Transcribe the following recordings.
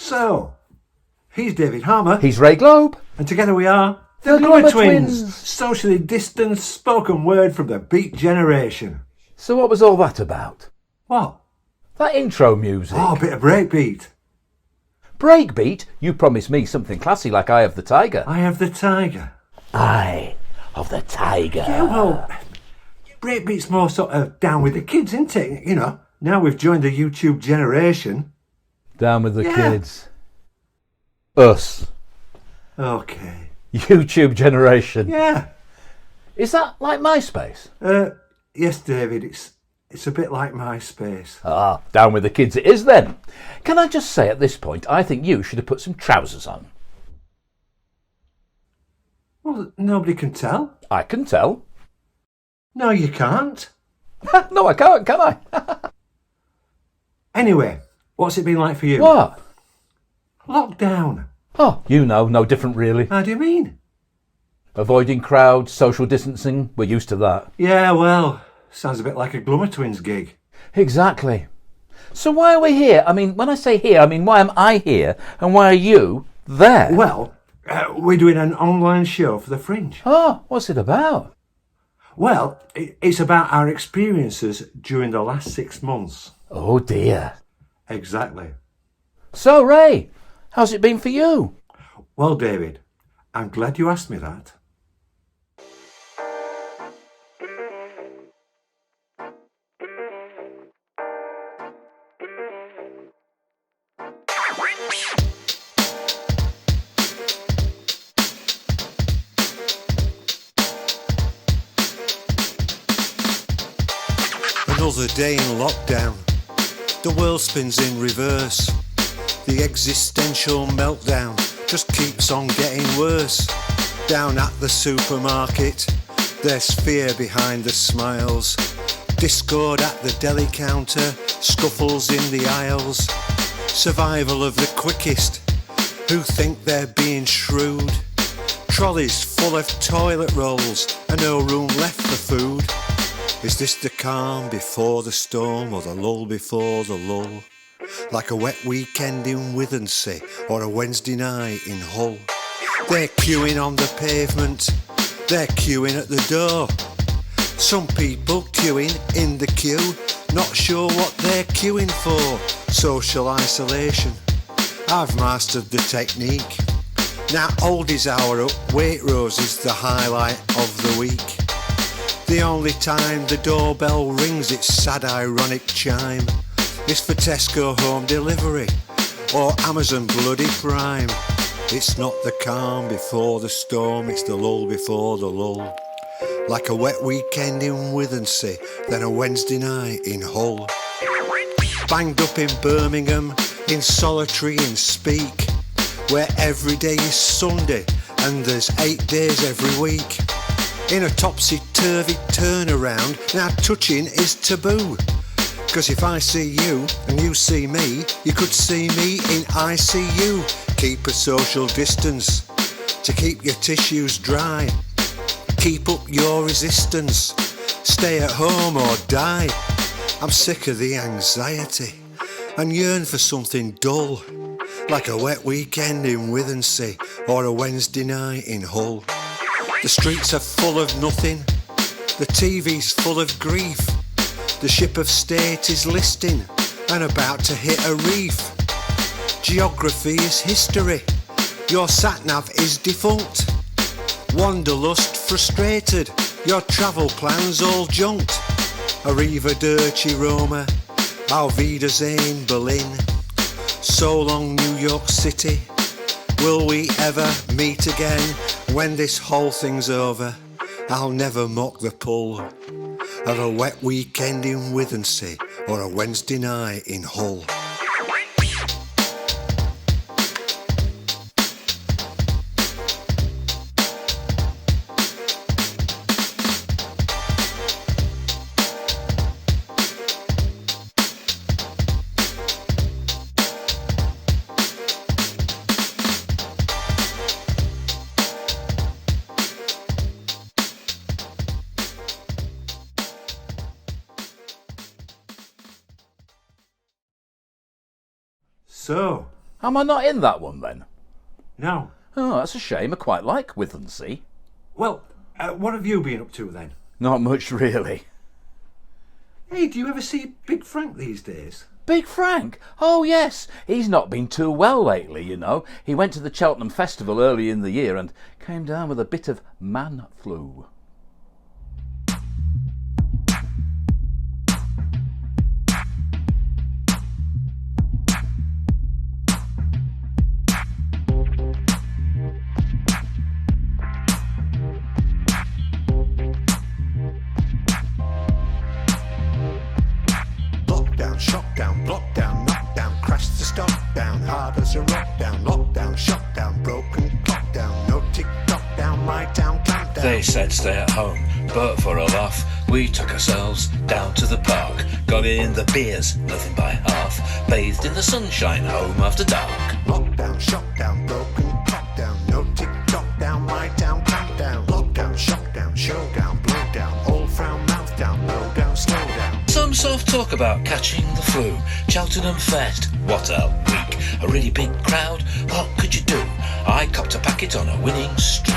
So, he's David Harmer. He's Ray Globe. And together we are the Glummer Twins. Socially distanced spoken word from the Beat generation. So what was all that about? What? That intro music. Oh, a bit of breakbeat. Breakbeat? You promised me something classy like Eye of the Tiger. Eye of the Tiger. Eye of the Tiger. Yeah, well, breakbeat's more sort of down with the kids, isn't it? You know, now we've joined the YouTube generation. Down with the kids. Us. Okay. YouTube generation. Yeah. Is that like MySpace? Yes, David, it's a bit like MySpace. Ah, down with the kids it is then. Can I just say at this point, I think you should have put some trousers on. Well, nobody can tell. I can tell. No, you can't. No, I can't, can I? Anyway, what's it been like for you? What? Lockdown. Oh, you know, no different really. How do you mean? Avoiding crowds, social distancing, we're used to that. Yeah, well, sounds a bit like a Glummer Twins gig. Exactly. So why are we here? I mean, when I say here, I mean, why am I here and why are you there? Well, we're doing an online show for the Fringe. Oh, what's it about? Well, it's about our experiences during the last 6 months. Oh dear. Exactly. So, Ray, how's it been for you? Well, David, I'm glad you asked me that. Another day in lockdown. The world spins in reverse. The existential meltdown just keeps on getting worse. Down at the supermarket, there's fear behind the smiles. Discord at the deli counter, scuffles in the aisles. Survival of the quickest, who think they're being shrewd. Trolleys full of toilet rolls and no room left for food. Is this the calm before the storm or the lull before the lull? Like a wet weekend in Withensea or a Wednesday night in Hull. They're queuing on the pavement, they're queuing at the door. Some people queuing in the queue, not sure what they're queuing for. Social isolation, I've mastered the technique. Now oldies hour up, Waitrose is the highlight of the week. The only time the doorbell rings its sad ironic chime is for Tesco home delivery or Amazon bloody Prime. It's not the calm before the storm, it's the lull before the lull. Like a wet weekend in Withensea, then a Wednesday night in Hull. Banged up in Birmingham, in solitary in Speak, where every day is Sunday and there's 8 days every week. In a topsy-turvy turnaround, now touching is taboo. 'Cause if I see you and you see me, you could see me in ICU. Keep a social distance to keep your tissues dry. Keep up your resistance, stay at home or die. I'm sick of the anxiety and yearn for something dull. Like a wet weekend in Withensea or a Wednesday night in Hull. The streets are full of nothing, the TV's full of grief. The ship of state is listing and about to hit a reef. Geography is history, your sat-nav is defunct. Wanderlust frustrated, your travel plans all junked. Arrivederci Roma, auf Wiedersehen Berlin. So long New York City, will we ever meet again? When this whole thing's over, I'll never mock the pull of a wet weekend in Withensea or a Wednesday night in Hull. So, Am I not in that one then? No. Oh, that's a shame. I quite like Withernsea. Well, what have you been up to then? Not much really. Hey, do you ever see Big Frank these days? Big Frank? Oh yes, he's not been too well lately, you know. He went to the Cheltenham Festival early in the year and came down with a bit of man flu. Shutdown, lockdown, knockdown, crash to stop down, hard as a rock down, lockdown, shutdown, broken clock down, no tick tock down, my town countdown. They said stay at home, but for a laugh, we took ourselves down to the park. Got in the beers, nothing by half, bathed in the sunshine, home after dark. Lockdown, shutdown, broken clock down, no tick tock down, my town countdown. Lockdown, shutdown, showdown, blowdown, all frown, mouth down, low down, slow down. Some soft talk about catching the flu. Cheltenham Fest, what a week. A really big crowd, what could you do? I copped a packet on a winning streak.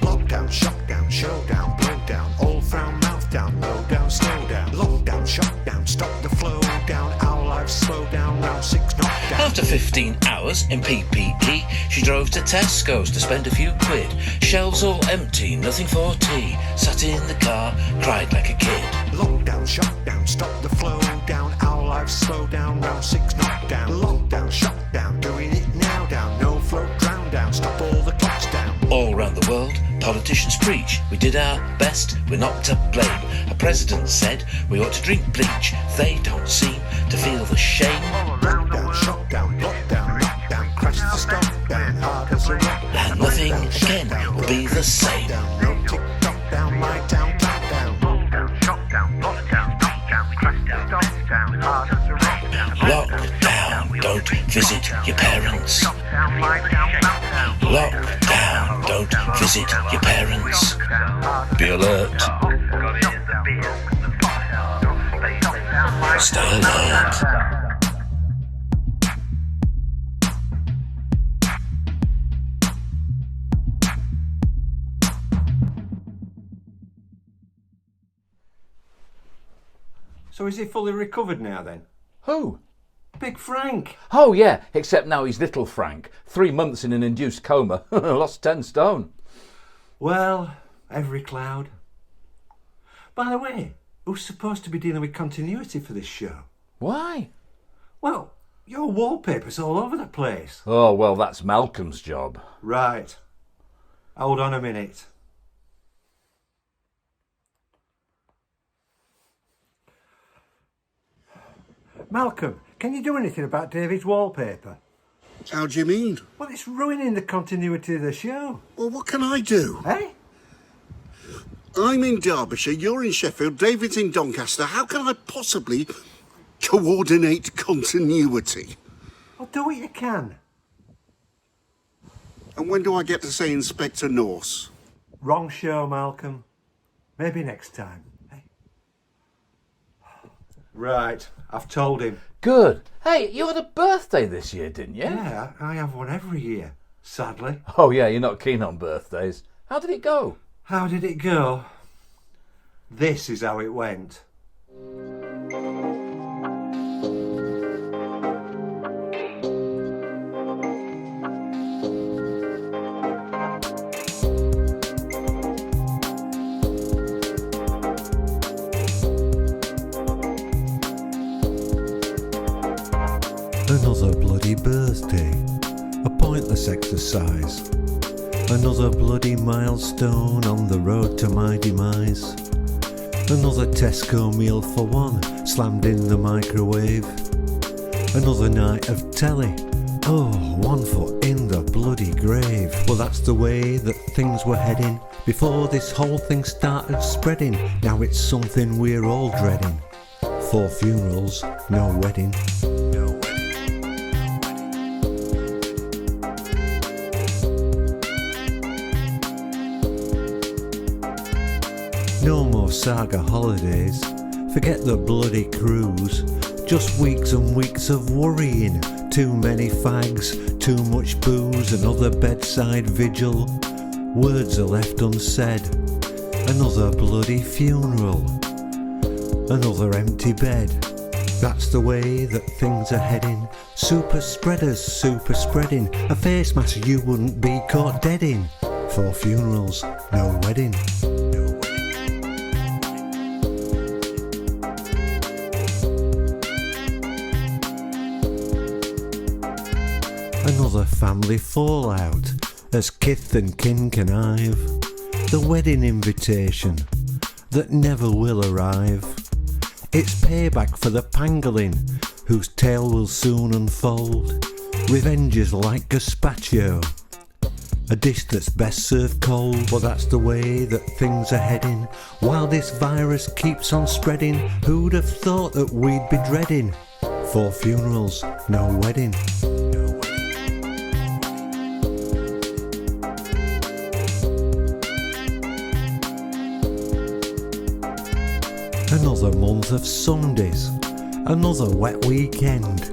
Lockdown, shutdown, showdown, blowdown, all frown, mouth down, low down, slow down. Lockdown, shutdown, stop the flow down, our lives slow down, round 6 knockdown. After 15 hours in PPE, she drove to Tesco's to spend a few quid. Shelves all empty, nothing for tea. Sat in the car, cried like a kid. Lockdown, shutdown, stop the flow down, our lives slow down, round 6 knockdown. Lockdown, shutdown, doing it now down, no flow, drown down, stop all the clocks down. All round the world, politicians preach. We did our best, we're not to blame. A president said we ought to drink bleach. They don't seem to feel the shame. Lockdown, shutdown, lockdown, knockdown, crash to stop down, hard as a rock. And nothing again will be the same. No tick tock down, my town countdown. Lockdown, shutdown, lockdown, knockdown, crash to stop down, hard as a rock. Lockdown, don't visit your parents. Lockdown, don't visit your parents. Be alert. Stay alert. So is he fully recovered now then? Who? Big Frank. Oh yeah, except now he's little Frank. 3 months in an induced coma. Lost 10 stone. Well, every cloud. By the way, who's supposed to be dealing with continuity for this show? Why? Well, your wallpaper's all over the place. Oh, well, that's Malcolm's job. Right. Hold on a minute. Malcolm, can you do anything about David's wallpaper? How do you mean? Well, it's ruining the continuity of the show. Well, what can I do? Eh? I'm in Derbyshire, you're in Sheffield, David's in Doncaster. How can I possibly coordinate continuity? Well, do what you can. And when do I get to say Inspector Norse? Wrong show, Malcolm. Maybe next time. Eh? Right, I've told him. Good. Hey, you had a birthday this year, didn't you? Yeah, I have one every year, sadly. Oh yeah, you're not keen on birthdays. How did it go? How did it go? This is how it went. Another bloody birthday, a pointless exercise. Another bloody milestone on the road to my demise. Another Tesco meal for one, slammed in the microwave. Another night of telly, oh, 1 foot in the bloody grave. Well, that's the way that things were heading before this whole thing started spreading. Now it's something we're all dreading. 4 funerals, no wedding. No more saga holidays, forget the bloody cruise. Just weeks and weeks of worrying, Too many fags, too much booze, another bedside vigil. Words are left unsaid. Another bloody funeral. Another empty bed. That's the way that things are heading. Super spreaders, super spreading. A face mask you wouldn't be caught dead in. 4 funerals, no wedding. Another family fallout as kith and kin connive. The wedding invitation that never will arrive. It's payback for the pangolin whose tale will soon unfold. Revenge is like gazpacho, a dish that's best served cold. But that's the way that things are heading while this virus keeps on spreading. Who'd have thought that we'd be dreading 4 funerals, no wedding. Another month of Sundays, another wet weekend.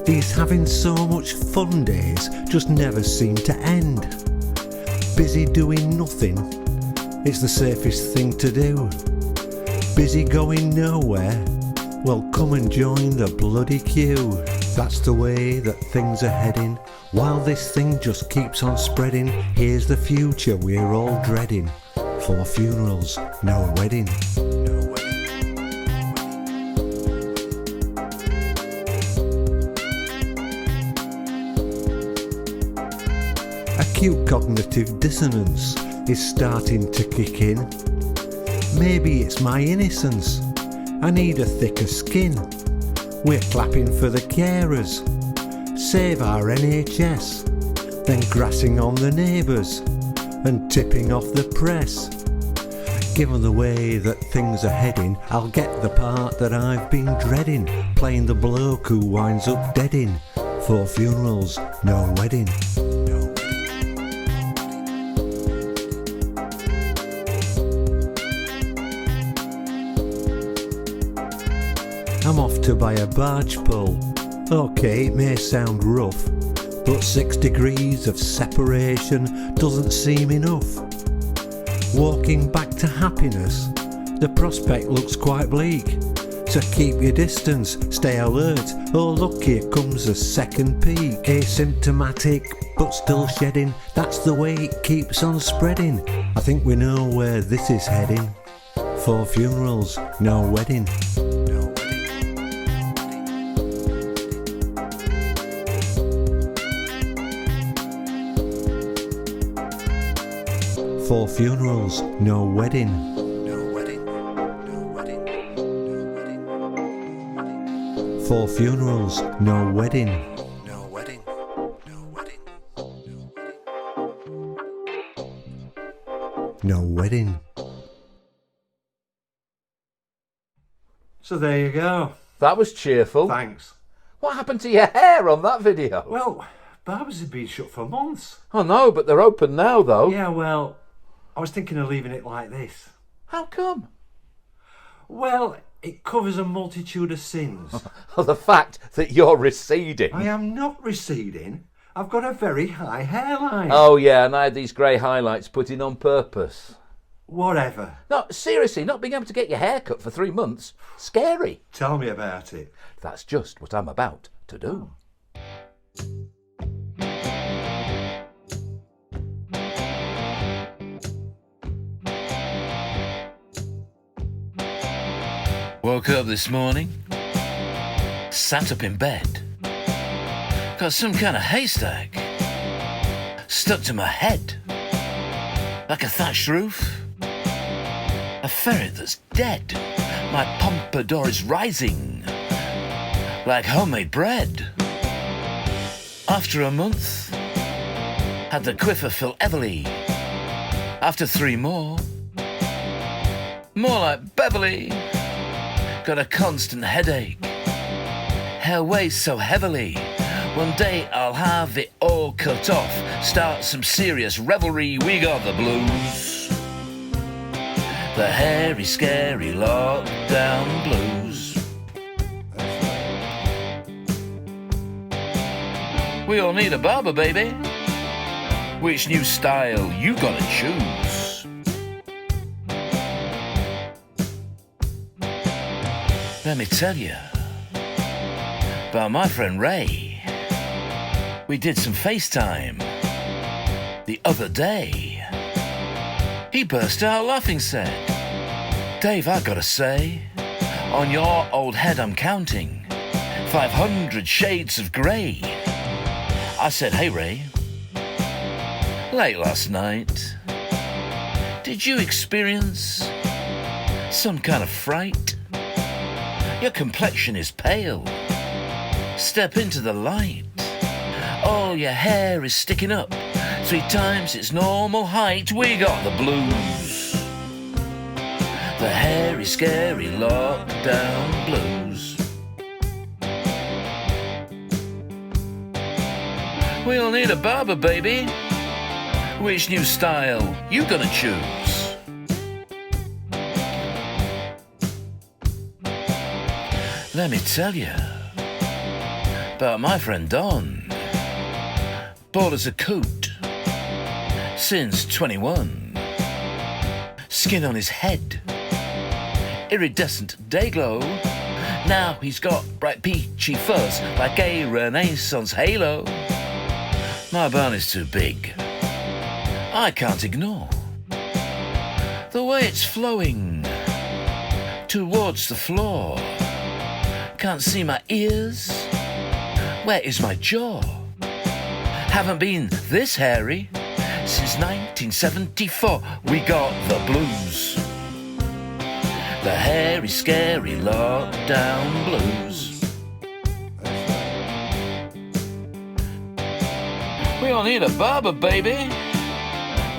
These having so much fun days just never seem to end. Busy doing nothing, it's the safest thing to do. Busy going nowhere, well come and join the bloody queue. That's the way that things are heading while this thing just keeps on spreading. Here's the future we're all dreading. 4 funerals, no wedding. Acute cognitive dissonance is starting to kick in. Maybe it's my innocence, I need a thicker skin. We're clapping for the carers, save our NHS, then grassing on the neighbours and tipping off the press. Given the way that things are heading, I'll get the part that I've been dreading, playing the bloke who winds up dead in 4 funerals, no wedding. I'm off to buy a barge pole. Okay, it may sound rough, but 6 degrees of separation doesn't seem enough. Walking back to happiness, the prospect looks quite bleak. So keep your distance, stay alert. Oh look, here comes a second peak. Asymptomatic, but still shedding. That's the way it keeps on spreading. I think we know where this is heading. 4 funerals, no wedding. 4 funerals, no wedding. No wedding. No wedding. No wedding. 4 funerals, no wedding. No wedding. No wedding. No wedding. So there you go. That was cheerful. Thanks. What happened to your hair on that video? Well, barbers have been shut for months. Oh no, but they're open now though. Yeah, well, I was thinking of leaving it like this. How come? Well, it covers a multitude of sins. Oh, the fact that you're receding. I am not receding. I've got a very high hairline. Oh yeah, and I had these grey highlights put in on purpose. Whatever. No, seriously, not being able to get your hair cut for 3 months. Scary. Tell me about it. That's just what I'm about to do. Woke up this morning, sat up in bed, got some kind of haystack stuck to my head, like a thatched roof, a ferret that's dead, my pompadour is rising, like homemade bread. After a month, had the quiver fill heavily, after 3 more like Beverly. Got a constant headache, hair weighs so heavily. One day I'll have it all cut off, start some serious revelry. We got the blues, the hairy, scary lockdown blues. We all need a barber, baby. Which new style you gonna choose? Let me tell you about my friend Ray. We did some FaceTime the other day. He burst out laughing, said, "Dave, I gotta say, on your old head I'm counting 500 shades of grey." I said, "Hey Ray, late last night, did you experience some kind of fright? Your complexion is pale. Step into the light. All your hair is sticking up 3 times its normal height. We got the blues. The hairy, scary lockdown blues. We all need a barber, baby. Which new style you gonna choose?" Let me tell you about my friend Don. Bald as a coot since 21. Skin on his head, iridescent day glow. Now he's got bright peachy fuzz like a Renaissance halo. My bun is too big, I can't ignore the way it's flowing towards the floor. Can't see my ears, where is my jaw? Haven't been this hairy since 1974. We got the blues. The hairy, scary lockdown blues. We all need a barber, baby.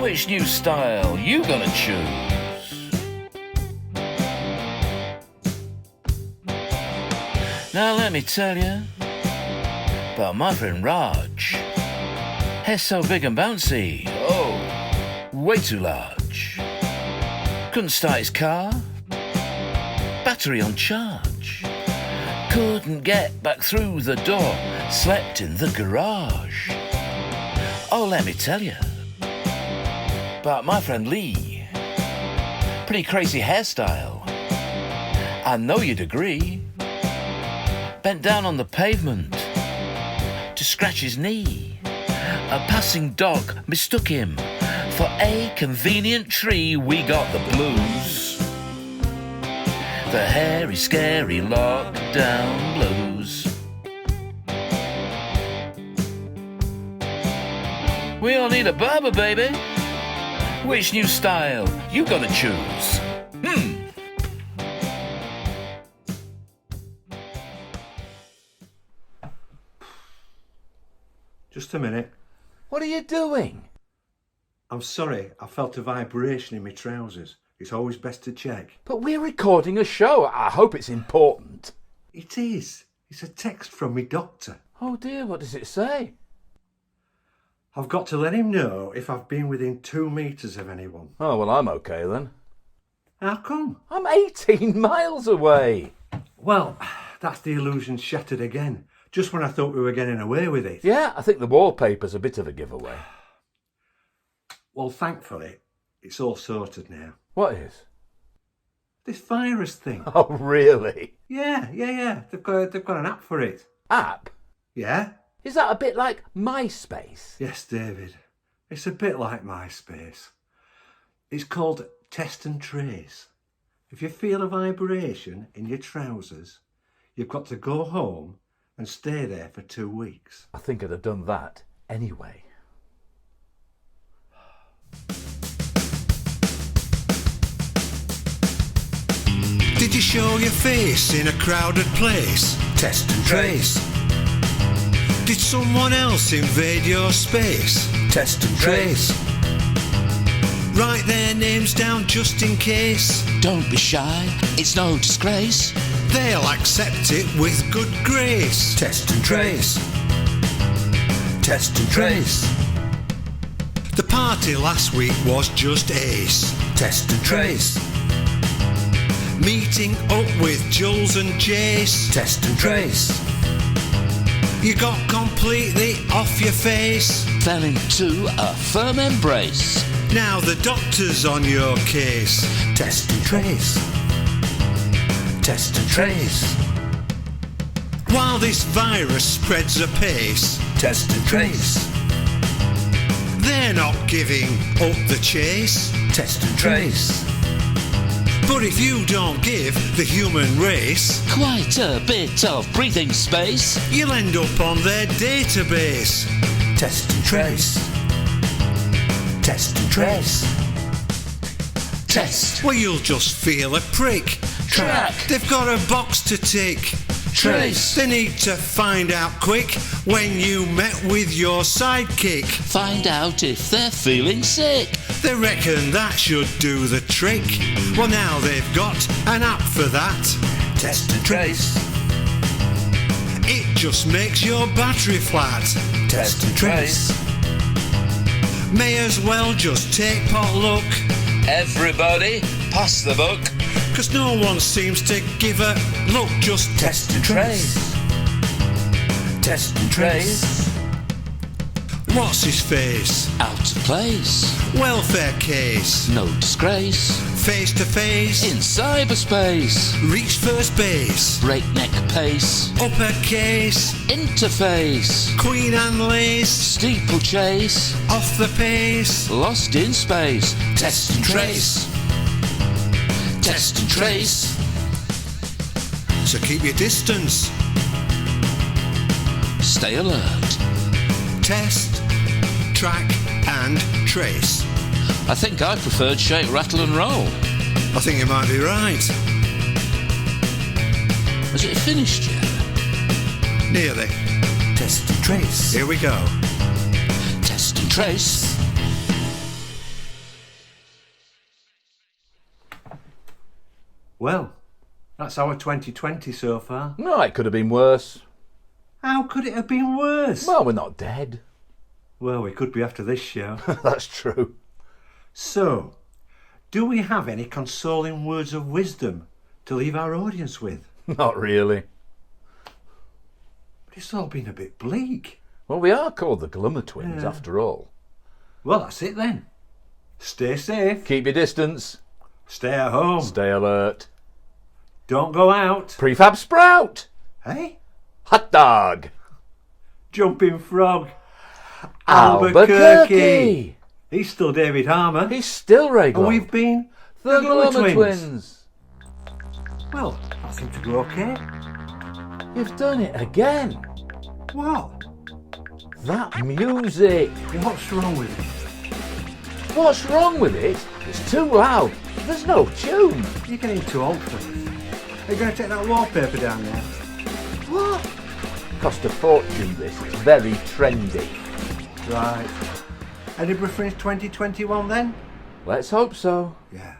Which new style you gonna choose? Now let me tell you about my friend Raj. Hair so big and bouncy, oh, way too large. Couldn't start his car, battery on charge. Couldn't get back through the door, slept in the garage. Oh, let me tell you about my friend Lee. Pretty crazy hairstyle, I know you'd agree. Bent down on the pavement to scratch his knee. A passing dog mistook him for a convenient tree. We got the blues. The hairy, scary lockdown blues. We all need a barber, baby. Which new style you gonna choose? Just a minute. What are you doing? I'm sorry, I felt a vibration in my trousers. It's always best to check. But we're recording a show. I hope it's important. It is. It's a text from me doctor. Oh dear, what does it say? I've got to let him know if I've been within 2 metres of anyone. Oh, well, I'm okay then. How come? I'm 18 miles away. Well, that's the illusion shattered again. Just when I thought we were getting away with it. Yeah, I think the wallpaper's a bit of a giveaway. Well, thankfully, it's all sorted now. What is? This virus thing. Oh, really? Yeah. They've got an app for it. App? Yeah? Is that a bit like MySpace? Yes, David. It's a bit like MySpace. It's called Test and Trace. If you feel a vibration in your trousers, you've got to go home and stay there for 2 weeks. I think I'd have done that anyway. Did you show your face in a crowded place? Test and trace. Did someone else invade your space? Test and trace. Write their names down just in case. Don't be shy, it's no disgrace. They'll accept it with good grace. Test and trace. Test and trace. The party last week was just ace. Test and trace. Meeting up with Jules and Jace. Test and trace. You got completely off your face. Fell into a firm embrace. Now the doctor's on your case. Test and trace. Test and trace. While this virus spreads apace, Test and trace. they're not giving up the chase. Test and trace. But if you don't give the human race, Quite a bit of breathing space. you'll end up on their database. Test and trace. Test and trace. Test. Well, you'll just feel a prick. Track. They've got a box to tick. Trace. They need to find out quick when you met with your sidekick. Find out if they're feeling sick. They reckon that should do the trick. Well, now they've got an app for that. Test and trace. It just makes your battery flat. Test and trace. May as well just take potluck, Everybody, pass the book. 'cause no one seems to give a look. Just Test and trace. Test and trace. what's his face? Out of place. Welfare case. No disgrace. Face to face. In cyberspace. Reach first base. Breakneck pace. Uppercase. Interface. Queen and lace. Steeplechase. Off the pace. Lost in space. Test and trace. Test and trace. So keep your distance. Stay alert. Test, track and trace. I think I preferred shake, rattle and roll. I think you might be right. Has it finished yet? Nearly. Test and trace. Here we go. Test and trace. Well, that's our 2020 so far. No, it could have been worse. How could it have been worse? Well, we're not dead. Well, we could be after this show. That's true. So, do we have any consoling words of wisdom to leave our audience with? Not really. But it's all been a bit bleak. Well, we are called the Glummer Twins, Yeah. after all. Well, that's it then. Stay safe. Keep your distance. Stay at home. Stay alert. Don't go out. Prefab sprout. Hey? Hot dog. Jumping frog. Albuquerque. He's still David Harmer. He's still Ray And Glum. we've been the Glummer Twins. Well, that seemed to go okay. You've done it again. What? That music. What's wrong with it? What's wrong with it? It's too loud. There's no tune. You're getting too old for this. Are you going to take that wallpaper down there? What? Cost a fortune, this. It's very trendy. Right. Edinburgh Fringe 2021 then? Let's hope so. Yeah.